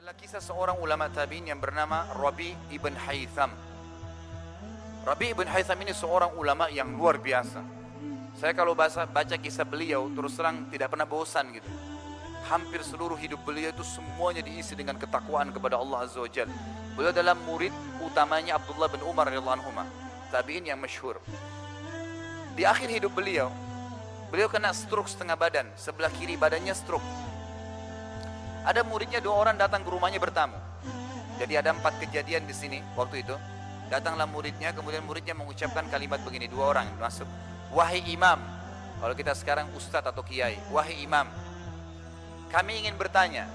adalah kisah seorang ulama tabi'in yang bernama Rabi' ibn Haytham. Rabi' ibn Haytham ini seorang ulama yang luar biasa. Saya kalau baca kisah beliau terus terang tidak pernah bosan gitu. Hampir seluruh hidup beliau itu semuanya diisi dengan ketakwaan kepada Allah Azza wa Jalla. Beliau adalah murid utamanya Abdullah bin Umar radhiyallahu anhu, tabi'in yang masyhur. Di akhir hidup beliau kena stroke setengah badan, sebelah kiri badannya stroke. Ada muridnya 2 orang datang ke rumahnya bertamu. Jadi ada 4 kejadian di sini waktu itu. Datanglah muridnya, kemudian muridnya mengucapkan kalimat begini, 2 orang masuk. Wahai imam, kalau kita sekarang ustadz atau kiai, wahai imam, kami ingin bertanya,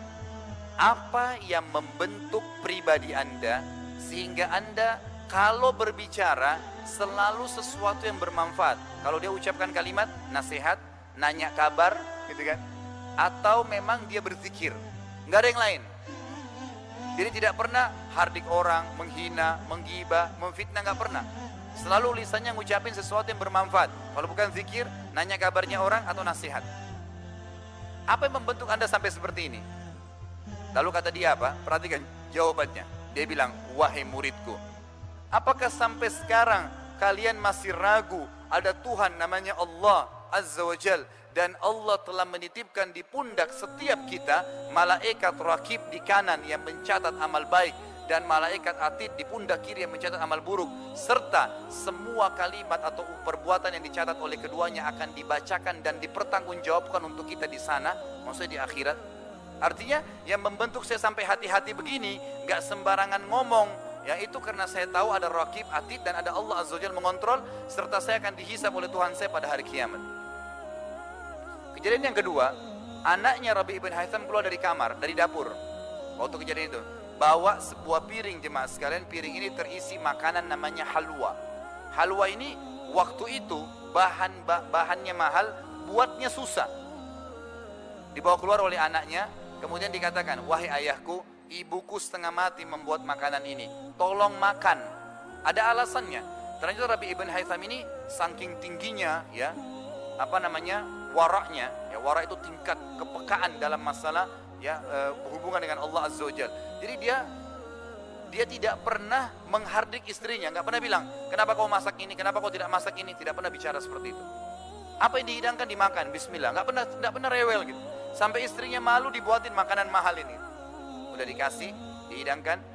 apa yang membentuk pribadi anda sehingga anda kalau berbicara selalu sesuatu yang bermanfaat? Kalau dia ucapkan kalimat nasihat, nanya kabar, gitu kan? Atau memang dia berzikir? Nggak ada yang lain. Jadi tidak pernah hardik orang, menghina, menggibah, memfitnah, nggak pernah. Selalu lisannya ngucapin sesuatu yang bermanfaat. Kalau bukan zikir, nanya kabarnya orang atau nasihat. Apa yang membentuk anda sampai seperti ini? Lalu kata dia apa? Perhatikan jawabannya. Dia bilang, wahai muridku, apakah sampai sekarang kalian masih ragu ada Tuhan namanya Allah Azza wa Jal, dan Allah telah menitipkan di pundak setiap kita malaikat rakib di kanan yang mencatat amal baik dan malaikat atid di pundak kiri yang mencatat amal buruk, serta semua kalimat atau perbuatan yang dicatat oleh keduanya akan dibacakan dan dipertanggungjawabkan untuk kita di sana, maksudnya di akhirat. Artinya yang membentuk saya sampai hati-hati begini, gak sembarangan ngomong. Yang itu karena saya tahu ada rakib, atid, dan ada Allah Azza wa Jalla mengontrol, serta saya akan dihisab oleh Tuhan saya pada hari kiamat. Kejadian yang kedua, anaknya Rabi' ibn Haytham keluar dari kamar, dari dapur. Waktu kejadian itu, bawa sebuah piring, jemaah sekalian. Piring ini terisi makanan namanya halwa. Halwa ini waktu itu bahannya mahal, buatnya susah. Dibawa keluar oleh anaknya, kemudian dikatakan, wahai ayahku, ibuku setengah mati membuat makanan ini, tolong makan. Ada alasannya. Ternyata Rabi' ibn Haytham ini saking tingginya ya, waraknya, ya, warak itu tingkat kepekaan dalam masalah ya hubungan dengan Allah Azza wa Jalla. Jadi dia tidak pernah menghardik istrinya, nggak pernah bilang, kenapa kau masak ini, kenapa kau tidak masak ini, tidak pernah bicara seperti itu. Apa yang dihidangkan dimakan, bismillah, nggak pernah rewel gitu. Sampai istrinya malu dibuatin makanan mahal ini. Udah dikasih, dihidangkan.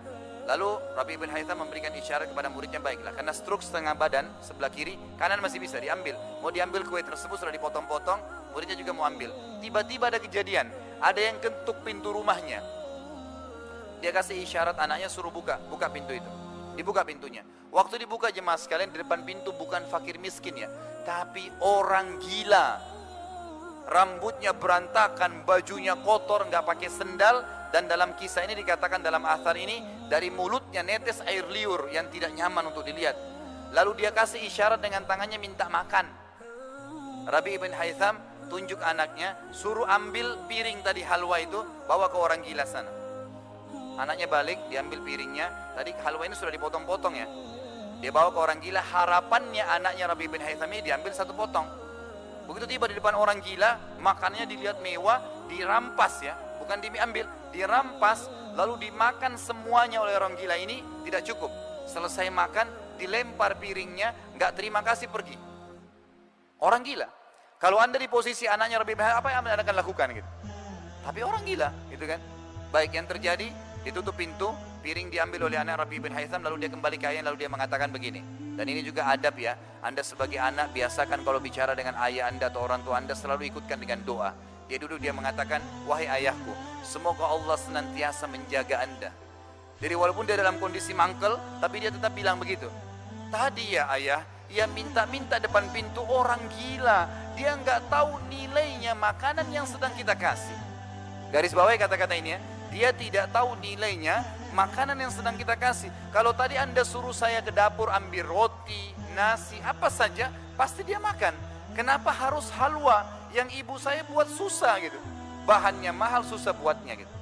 Lalu Rabi' ibn Haytham memberikan isyarat kepada muridnya, baiklah, karena stroke setengah badan sebelah kiri, kanan masih bisa diambil. Mau diambil kue tersebut sudah dipotong-potong, muridnya juga mau ambil. Tiba-tiba ada kejadian, ada yang ketuk pintu rumahnya. Dia kasih isyarat anaknya suruh buka pintu itu. Dibuka pintunya. Waktu dibuka, jemaah sekalian, di depan pintu bukan fakir miskin ya, tapi orang gila. Rambutnya berantakan, bajunya kotor, nggak pakai sendal, dan dalam kisah ini dikatakan, dalam athar ini, dari mulutnya netes air liur yang tidak nyaman untuk dilihat. Lalu dia kasih isyarat dengan tangannya minta makan. Rabi' ibn Haytham tunjuk anaknya, suruh ambil piring tadi halwa itu, bawa ke orang gila sana. Anaknya balik, diambil piringnya, tadi halwa ini sudah dipotong-potong ya. Dia bawa ke orang gila, harapannya anaknya Rabi' ibn Haytham ini diambil 1 potong. Begitu tiba di depan orang gila, makannya dilihat mewah, dirampas ya, bukan diambil, dirampas, lalu dimakan semuanya oleh orang gila ini, tidak cukup. Selesai makan, dilempar piringnya, nggak terima kasih, pergi. Orang gila. Kalau anda di posisi anaknya Rabi' ibn Haytham, apa yang anda akan lakukan gitu? Tapi orang gila, gitu kan? Baik, yang terjadi, ditutup pintu, piring diambil oleh anak Rabi' ibn Haytham, lalu dia kembali ke ayah, lalu dia mengatakan begini. Dan ini juga adab ya, anda sebagai anak biasakan kalau bicara dengan ayah anda atau orang tua anda selalu ikutkan dengan doa. Dia duduk, dia mengatakan, wahai ayahku, semoga Allah senantiasa menjaga anda. Jadi walaupun dia dalam kondisi mangkel, tapi dia tetap bilang begitu. Tadi ya ayah, ia minta-minta depan pintu orang gila. Dia nggak tahu nilainya makanan yang sedang kita kasih. Garis bawahi kata-kata ini ya. Dia tidak tahu nilainya makanan yang sedang kita kasih. Kalau tadi anda suruh saya ke dapur ambil roti, nasi, apa saja, pasti dia makan. Kenapa harus halwa yang ibu saya buat susah gitu? Bahannya mahal, susah buatnya gitu.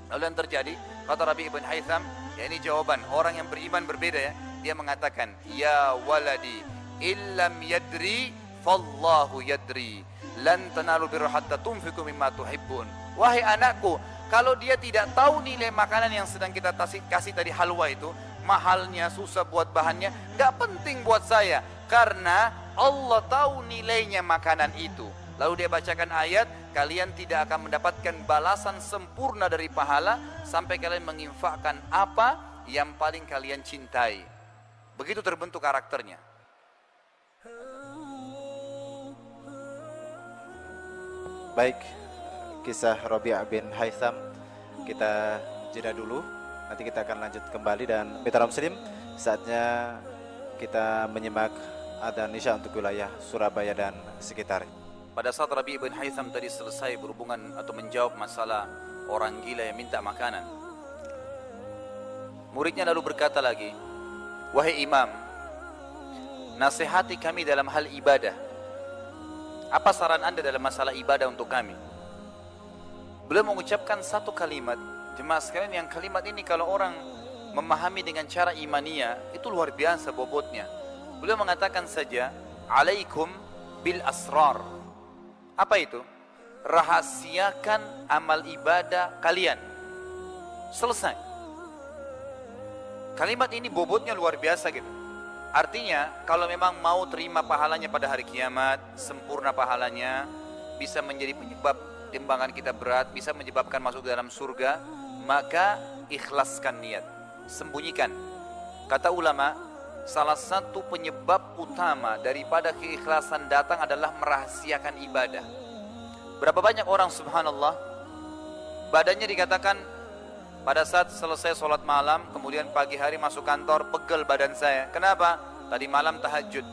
Lalu yang terjadi, kata Rabi' ibn Haytham, ya ini jawaban orang yang beriman berbeda ya. Dia mengatakan, ya waladi, illam yadri, fallahu yadri. Lan tanalu birra hatta tunfiqu mimma tuhibbun. Wahai anakku, Kalau dia tidak tahu nilai makanan yang sedang kita kasih tadi, halwa itu, mahalnya, susah buat bahannya, nggak penting buat saya. Karena Allah tahu nilainya makanan itu. Lalu dia bacakan ayat, kalian tidak akan mendapatkan balasan sempurna dari pahala sampai kalian menginfakkan apa yang paling kalian cintai. Begitu terbentuk karakternya. Baik, kisah Rabi' bin Haytham kita jeda dulu. Nanti kita akan lanjut kembali, dan mitra muslim, saatnya kita menyimak adzan Isya untuk wilayah Surabaya dan sekitar. Pada saat Rabi' bin Haytham tadi selesai berhubungan atau menjawab masalah orang gila yang minta makanan, muridnya lalu berkata lagi, wahai imam, nasihati kami dalam hal ibadah. Apa saran anda dalam masalah ibadah untuk kami? Beliau mengucapkan satu kalimat, jemaah sekalian, yang kalimat ini kalau orang memahami dengan cara imania itu luar biasa bobotnya. Beliau mengatakan saja, alaikum bil asrar. Apa itu? Rahasiakan amal ibadah kalian. Selesai. Kalimat ini bobotnya luar biasa gitu. Artinya kalau memang mau terima pahalanya pada hari kiamat, sempurna pahalanya, bisa menjadi penyebab timbangan kita berat, bisa menyebabkan masuk dalam surga, maka ikhlaskan niat, sembunyikan. Kata ulama, salah satu penyebab utama daripada keikhlasan datang adalah merahasiakan ibadah. Berapa banyak orang subhanallah, badannya dikatakan pada saat selesai sholat malam, kemudian pagi hari masuk kantor, pegel badan saya. Kenapa? Tadi malam tahajud.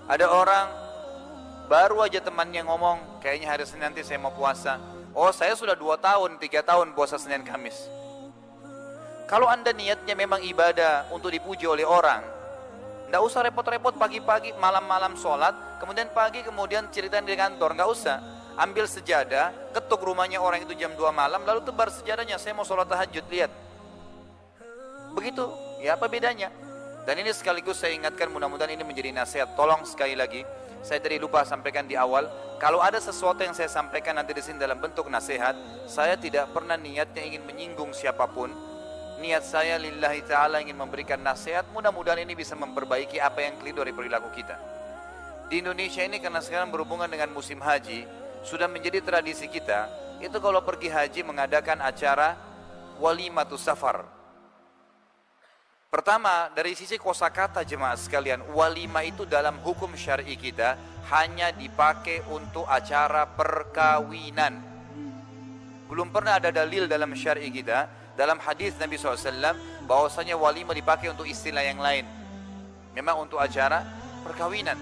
Ada orang, baru aja temannya ngomong, kayaknya hari Senin nanti saya mau puasa. Oh, saya sudah 2 tahun, 3 tahun puasa Senin Kamis. Kalau anda niatnya memang ibadah untuk dipuji oleh orang, tidak usah repot-repot pagi-pagi, malam-malam sholat, kemudian pagi, kemudian ceritain di kantor, nggak usah. Ambil sejadah, ketuk rumahnya orang itu jam 2 malam, lalu tebar sejadahnya, saya mau sholat tahajud, lihat. Begitu, ya apa bedanya? Dan ini sekaligus saya ingatkan, mudah-mudahan ini menjadi nasihat. Tolong sekali lagi, saya tadi lupa sampaikan di awal, kalau ada sesuatu yang saya sampaikan nanti di sini dalam bentuk nasihat, saya tidak pernah niatnya ingin menyinggung siapapun. Niat saya lillahi ta'ala ingin memberikan nasihat, mudah-mudahan ini bisa memperbaiki apa yang keliru dari perilaku kita. Di Indonesia ini karena sekarang berhubungan dengan musim haji, sudah menjadi tradisi kita, itu kalau pergi haji mengadakan acara walimatus safar. Pertama, dari sisi kosakata jemaah sekalian, walima itu dalam hukum syar'i kita hanya dipakai untuk acara perkawinan. Belum pernah ada dalil dalam syar'i kita, dalam hadis Nabi SAW, bahwasanya walima dipakai untuk istilah yang lain. Memang untuk acara perkawinan.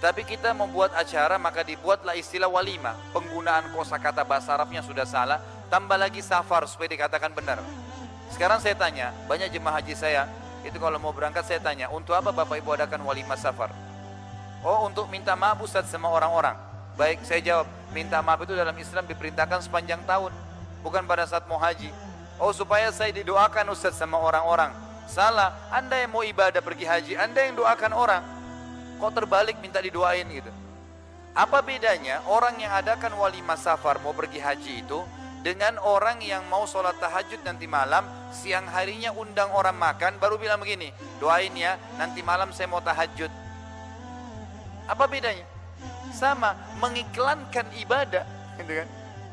Tapi kita membuat acara, maka dibuatlah istilah walima. Penggunaan kosakata bahasa Arabnya sudah salah, tambah lagi safar supaya dikatakan benar. Sekarang saya tanya, banyak jemaah haji saya, itu kalau mau berangkat saya tanya, untuk apa Bapak Ibu adakan walima safar? Oh, untuk minta maaf Ustaz sama orang-orang. Baik, saya jawab, minta maaf itu dalam Islam diperintahkan sepanjang tahun, bukan pada saat mau haji. Oh, supaya saya didoakan Ustaz sama orang-orang. Salah, Anda yang mau ibadah pergi haji, Anda yang doakan orang. Kok terbalik minta didoain gitu? Apa bedanya orang yang adakan walimah safar mau pergi haji itu dengan orang yang mau sholat tahajud nanti malam, siang harinya undang orang makan, baru bilang begini, doain ya nanti malam saya mau tahajud. Apa bedanya? Sama, mengiklankan ibadah gitu kan?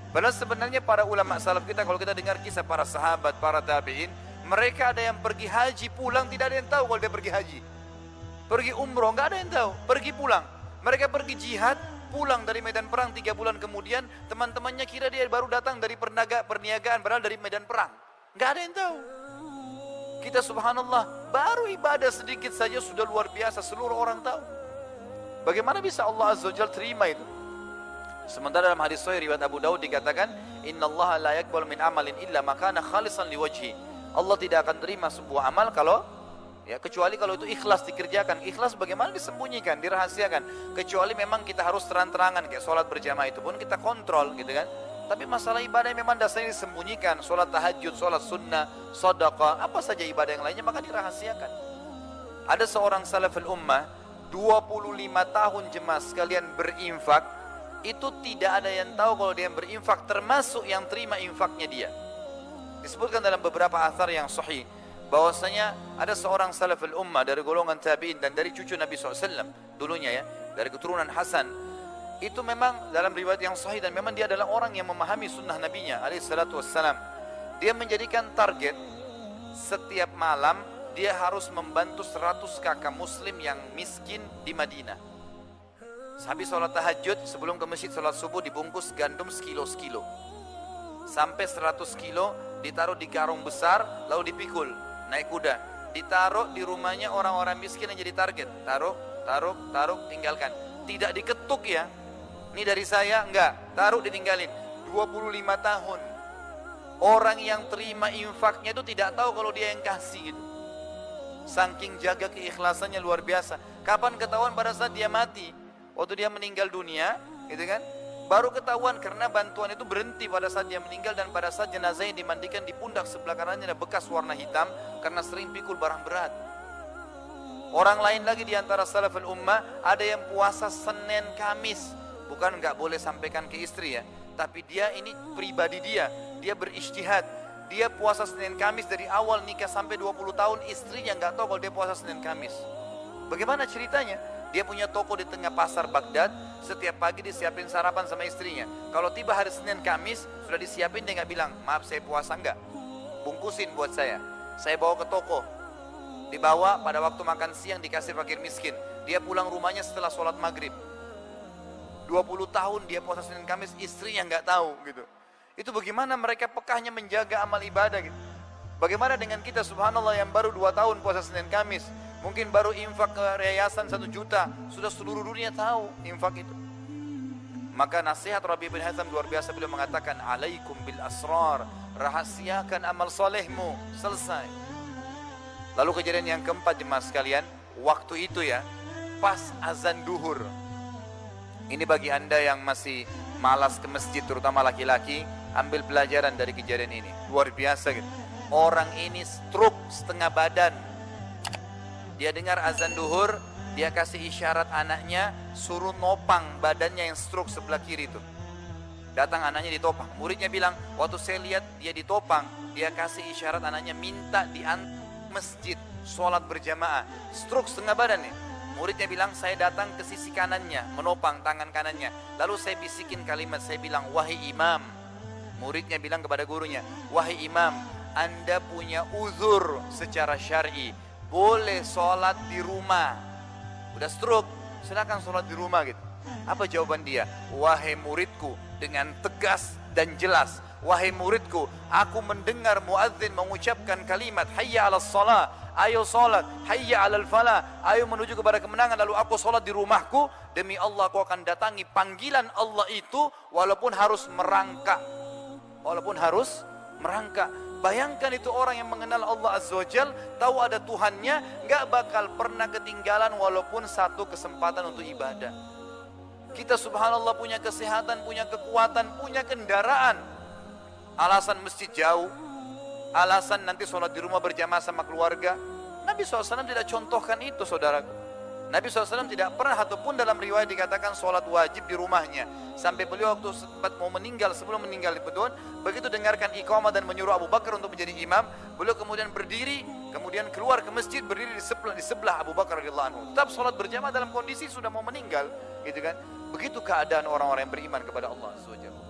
Padahal sebenarnya para ulama salaf kita, kalau kita dengar kisah para sahabat, para tabi'in, mereka ada yang pergi haji pulang, tidak ada yang tahu kalau dia pergi haji. Pergi umroh, nggak ada yang tahu, pergi pulang. Mereka pergi jihad, pulang dari medan perang 3 bulan kemudian, teman-temannya kira dia baru datang dari perniagaan, padahal dari medan perang. Nggak ada yang tahu. Kita subhanallah, baru ibadah sedikit saja sudah luar biasa, seluruh orang tahu. Bagaimana bisa Allah Azza wa Jalla terima itu? Sementara dalam hadis sahih riwayat Abu Daud dikatakan, innallaha la yaqbalu min amalin illa ma kana khalisan liwajhi. Allah tidak akan terima sebuah amal kalau kecuali kalau itu ikhlas dikerjakan. Ikhlas bagaimana disembunyikan, dirahasiakan. Kecuali memang kita harus terang-terangan, kayak sholat berjamaah itu pun kita kontrol gitu kan. Tapi masalah ibadah memang dasarnya disembunyikan. Sholat tahajud, sholat sunnah, sedekah, apa saja ibadah yang lainnya maka dirahasiakan. Ada seorang salaful ummah 25 tahun jemaah sekalian berinfak, itu tidak ada yang tahu kalau dia berinfak, termasuk yang terima infaknya dia. Disebutkan dalam beberapa athar yang sahih bahwasanya ada seorang salaful ummah dari golongan tabi'in dan dari cucu Nabi SAW dulunya ya, dari keturunan Hasan. Itu memang dalam riwayat yang sahih dan memang dia adalah orang yang memahami sunnah nabinya alaihi salatu wassalam. Dia menjadikan target setiap malam dia harus membantu 100 kakak muslim yang miskin di Madinah. Habis sholat tahajud sebelum ke masjid sholat subuh dibungkus gandum sekilo-sekilo. Sampai 100 kilo ditaruh di karung besar lalu dipikul naik kuda. Ditaruh di rumahnya orang-orang miskin yang jadi target. Taruh, tinggalkan. Tidak diketuk ya. Ini dari saya, enggak. Taruh ditinggalin. 25 tahun. Orang yang terima infaknya itu tidak tahu kalau dia yang kasih gitu. Saking jaga keikhlasannya luar biasa. Kapan ketahuan? Pada saat dia mati. Waktu dia meninggal dunia, gitu kan? Baru ketahuan karena bantuan itu berhenti pada saat dia meninggal dan pada saat jenazahnya dimandikan di pundak sebelah kanannya ada bekas warna hitam karena sering pikul barang berat. Orang lain lagi di antara salaful ummah ada yang puasa Senin Kamis. Bukan nggak boleh sampaikan ke istri ya, tapi dia ini pribadi dia berijtihad. Dia puasa Senin Kamis dari awal nikah sampai 20 tahun, istrinya nggak tahu kalau dia puasa Senin Kamis. Bagaimana ceritanya? Dia punya toko di tengah pasar Baghdad, setiap pagi disiapin sarapan sama istrinya. Kalau tiba hari Senin Kamis, sudah disiapin, dia nggak bilang, maaf saya puasa, enggak. Bungkusin buat saya bawa ke toko. Dibawa pada waktu makan siang dikasih fakir miskin. Dia pulang rumahnya setelah sholat maghrib. 20 tahun dia puasa Senin Kamis, istrinya nggak tahu gitu. Itu bagaimana mereka pekahnya menjaga amal ibadah gitu. Bagaimana dengan kita subhanallah yang baru 2 tahun puasa Senin Kamis, mungkin baru infak ke yayasan 1 juta, sudah seluruh dunia tahu infak itu. Maka nasihat Rabi' bin Haytham luar biasa, beliau mengatakan alaikum bil asrar, rahasiakan amal solehmu, selesai. Lalu kejadian yang keempat jemaah sekalian, waktu itu ya, pas azan duhur. Ini bagi anda yang masih malas ke masjid, terutama laki-laki, ambil pelajaran dari kejadian ini. Luar biasa gitu. Orang ini stroke setengah badan. Dia dengar azan duhur, dia kasih isyarat anaknya, suruh nopang badannya yang stroke sebelah kiri itu. Datang anaknya ditopang. Muridnya bilang, waktu saya lihat dia ditopang, dia kasih isyarat anaknya minta diantar masjid, sholat berjamaah. Stroke setengah badan nih. Muridnya bilang, saya datang ke sisi kanannya, menopang tangan kanannya. Lalu saya bisikin kalimat, saya bilang, wahai imam. Muridnya bilang kepada gurunya, wahai imam, anda punya uzur secara syar'i, boleh sholat di rumah. Udah stroke, silakan sholat di rumah gitu. Apa jawaban dia? Wahai muridku, dengan tegas dan jelas, wahai muridku, aku mendengar muadzin mengucapkan kalimat hayya 'alas shalah, ayo salat, hayya 'alal falah, ayo menuju kepada kemenangan, lalu aku salat di rumahku, demi Allah aku akan datangi panggilan Allah itu walaupun harus merangkak. Walaupun harus merangkak. Bayangkan itu orang yang mengenal Allah Azza wa Jal, tahu ada Tuhannya, gak bakal pernah ketinggalan walaupun satu kesempatan untuk ibadah. Kita subhanallah punya kesehatan, punya kekuatan, punya kendaraan. Alasan masjid jauh, alasan nanti sholat di rumah berjamaah sama keluarga. Nabi SAW tidak contohkan itu saudaraku. Nabi SAW tidak pernah ataupun dalam riwayat dikatakan sholat wajib di rumahnya. Sampai beliau waktu sempat mau meninggal, sebelum meninggal di Bedouin, begitu dengarkan iqamah dan menyuruh Abu Bakar untuk menjadi imam, beliau kemudian berdiri, kemudian keluar ke masjid, berdiri di sebelah Abu Bakar radhiyallahu anhu. Tetap sholat berjamaah dalam kondisi sudah mau meninggal, gitu kan? Begitu keadaan orang-orang yang beriman kepada Allah Azza wa Jalla.